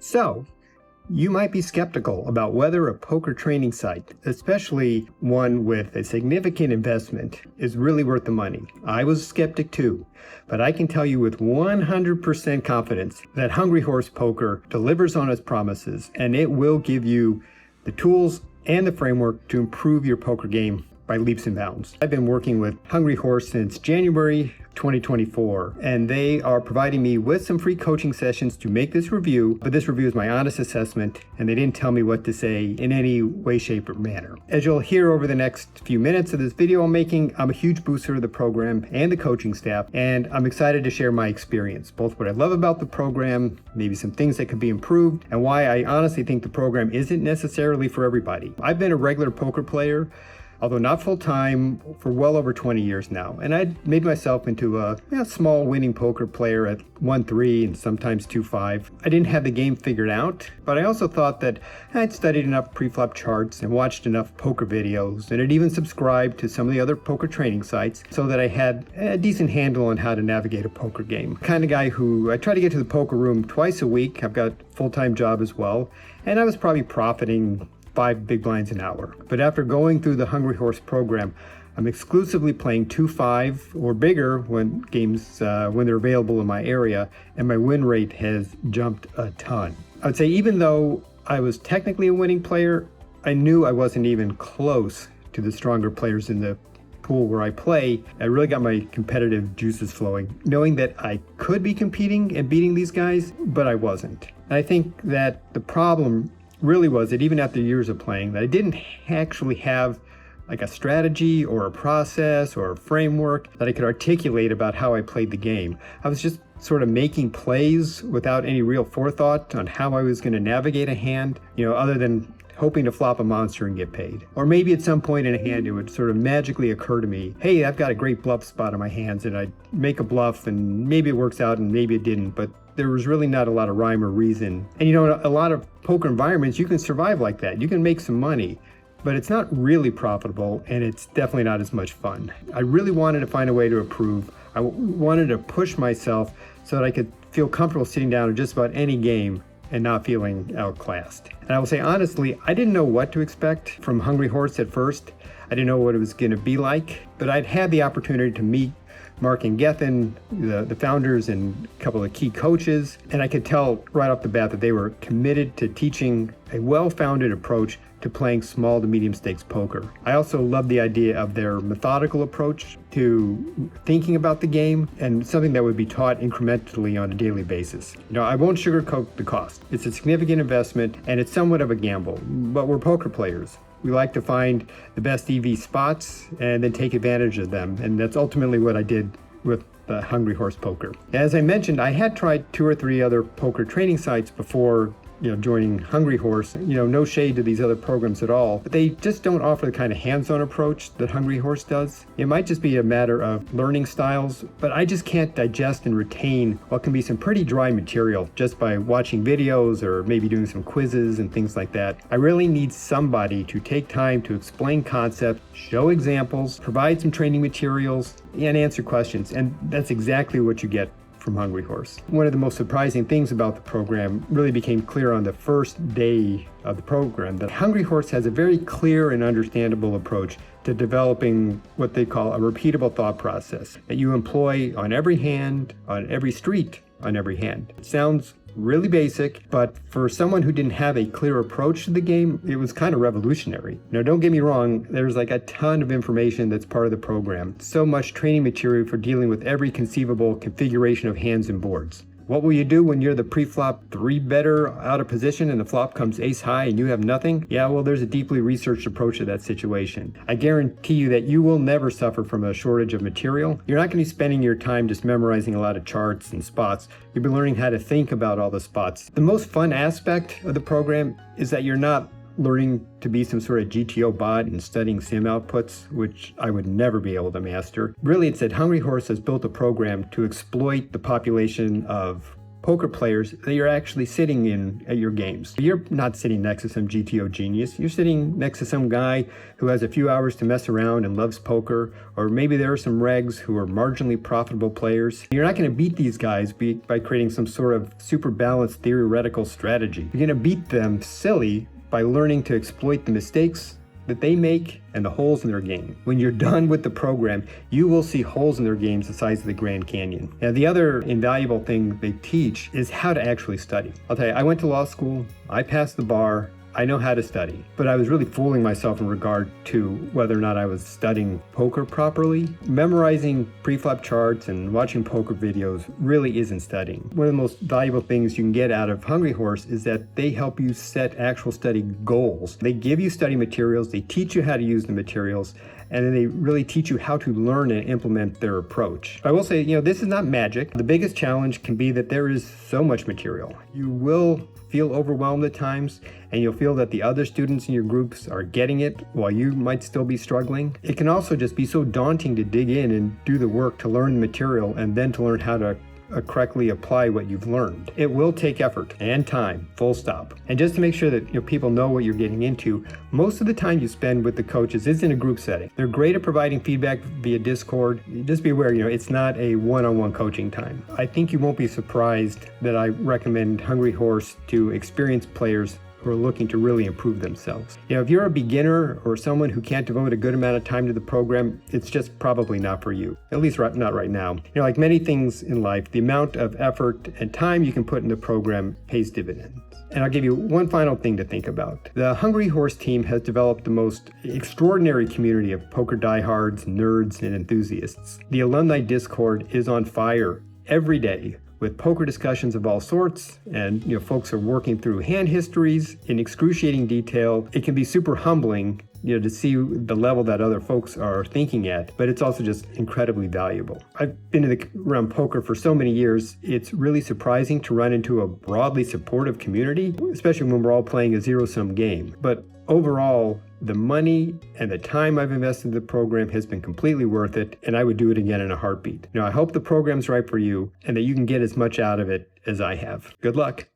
So, you might be skeptical about whether a poker training site, especially one with a significant investment, is really worth the money. I was a skeptic too, but I can tell you with 100% confidence that Hungry Horse Poker delivers on its promises, and it will give you the tools and the framework to improve your poker game by leaps and bounds. I've been working with Hungry Horse since January 2024, and they are providing me with some free coaching sessions to make this review, but this review is my honest assessment, and they didn't tell me what to say in any way, shape, or manner. As you'll hear over the next few minutes of this video I'm making, I'm a huge booster of the program and the coaching staff, and I'm excited to share my experience, both what I love about the program, maybe some things that could be improved, and why I honestly think the program isn't necessarily for everybody. I've been a regular poker player, although not full-time, for well over 20 years now. And I'd made myself into a small winning poker player at 1-3 and sometimes 2-5. I didn't have the game figured out, but I also thought that I'd studied enough pre-flop charts and watched enough poker videos, and had even subscribed to some of the other poker training sites so that I had a decent handle on how to navigate a poker game. Kind of guy who I try to get to the poker room twice a week. I've got a full-time job as well, and I was probably profiting 5 big blinds an hour. But after going through the Hungry Horse program, I'm exclusively playing 2-5 or bigger when games when they're available in my area, and my win rate has jumped a ton. I would say even though I was technically a winning player, I knew I wasn't even close to the stronger players in the pool where I play. I really got my competitive juices flowing, knowing that I could be competing and beating these guys, but I wasn't. And I think that the problem really was that even after years of playing, that I didn't actually have like a strategy or a process or a framework that I could articulate about how I played the game. I was just sort of making plays without any real forethought on how I was going to navigate a hand, other than hoping to flop a monster and get paid. Or maybe at some point in a hand, it would sort of magically occur to me, hey, I've got a great bluff spot on my hands, and I'd make a bluff, and maybe it works out and maybe it didn't, but there was really not a lot of rhyme or reason. And a lot of poker environments, you can survive like that. You can make some money, but it's not really profitable, and it's definitely not as much fun. I really wanted to find a way to improve. I wanted to push myself so that I could feel comfortable sitting down in just about any game and not feeling outclassed. And I will say honestly, I didn't know what to expect from Hungry Horse at first. I didn't know what it was going to be like, but I'd had the opportunity to meet Mark and Gethin, the founders, and a couple of key coaches, and I could tell right off the bat that they were committed to teaching a well-founded approach to playing small to medium stakes poker. I also love the idea of their methodical approach to thinking about the game, and something that would be taught incrementally on a daily basis. I won't sugarcoat the cost. It's a significant investment, and it's somewhat of a gamble, but we're poker players. We like to find the best EV spots and then take advantage of them. And that's ultimately what I did with the Hungry Horse Poker. As I mentioned, I had tried 2 or 3 other poker training sites before joining Hungry Horse. No shade to these other programs at all, but they just don't offer the kind of hands-on approach that Hungry Horse does. It might just be a matter of learning styles, but I just can't digest and retain what can be some pretty dry material just by watching videos or maybe doing some quizzes and things like that. I really need somebody to take time to explain concepts, show examples, provide some training materials, and answer questions, and that's exactly what you get from Hungry Horse. One of the most surprising things about the program really became clear on the first day of the program, that Hungry Horse has a very clear and understandable approach to developing what they call a repeatable thought process that you employ on every hand, on every street, on every hand. It sounds really basic, but for someone who didn't have a clear approach to the game, it was kind of revolutionary. Don't get me wrong, there's like a ton of information that's part of the program. So much training material for dealing with every conceivable configuration of hands and boards. What will you do when you're the pre-flop 3-better out of position and the flop comes ace high and you have nothing? Yeah, well, there's a deeply researched approach to that situation. I guarantee you that you will never suffer from a shortage of material. You're not going to be spending your time just memorizing a lot of charts and spots. You'll be learning how to think about all the spots. The most fun aspect of the program is that you're not learning to be some sort of GTO bot and studying sim outputs, which I would never be able to master. Really, it's that Hungry Horse has built a program to exploit the population of poker players that you're actually sitting in at your games. You're not sitting next to some GTO genius. You're sitting next to some guy who has a few hours to mess around and loves poker, or maybe there are some regs who are marginally profitable players. You're not going to beat these guys by creating some sort of super balanced theoretical strategy. You're going to beat them silly by learning to exploit the mistakes that they make and the holes in their game. When you're done with the program, you will see holes in their games the size of the Grand Canyon. Now, the other invaluable thing they teach is how to actually study. I'll tell you, I went to law school, I passed the bar, I know how to study, but I was really fooling myself in regard to whether or not I was studying poker properly. Memorizing pre-flop charts and watching poker videos really isn't studying. One of the most valuable things you can get out of Hungry Horse is that they help you set actual study goals. They give you study materials, they teach you how to use the materials, and then they really teach you how to learn and implement their approach. I will say, this is not magic. The biggest challenge can be that there is so much material. You will feel overwhelmed at times, and you'll feel that the other students in your groups are getting it while you might still be struggling. It can also just be so daunting to dig in and do the work to learn the material and then to learn how to correctly apply what you've learned. It will take effort and time, full stop. And just to make sure that people know what you're getting into, most of the time you spend with the coaches is in a group setting. They're great at providing feedback via Discord. Just be aware, it's not a one-on-one coaching time. I think you won't be surprised that I recommend Hungry Horse to experienced players who are looking to really improve themselves. If you're a beginner or someone who can't devote a good amount of time to the program, it's just probably not for you, at least not right now. Like many things in life, the amount of effort and time you can put in the program pays dividends. And I'll give you one final thing to think about. The Hungry Horse team has developed the most extraordinary community of poker diehards, nerds, and enthusiasts. The alumni Discord is on fire every day, with poker discussions of all sorts, and folks are working through hand histories in excruciating detail. It can be super humbling, to see the level that other folks are thinking at, but it's also just incredibly valuable. I've been around poker for so many years, it's really surprising to run into a broadly supportive community, especially when we're all playing a zero-sum game. But overall, the money and the time I've invested in the program has been completely worth it, and I would do it again in a heartbeat. I hope the program's right for you and that you can get as much out of it as I have. Good luck.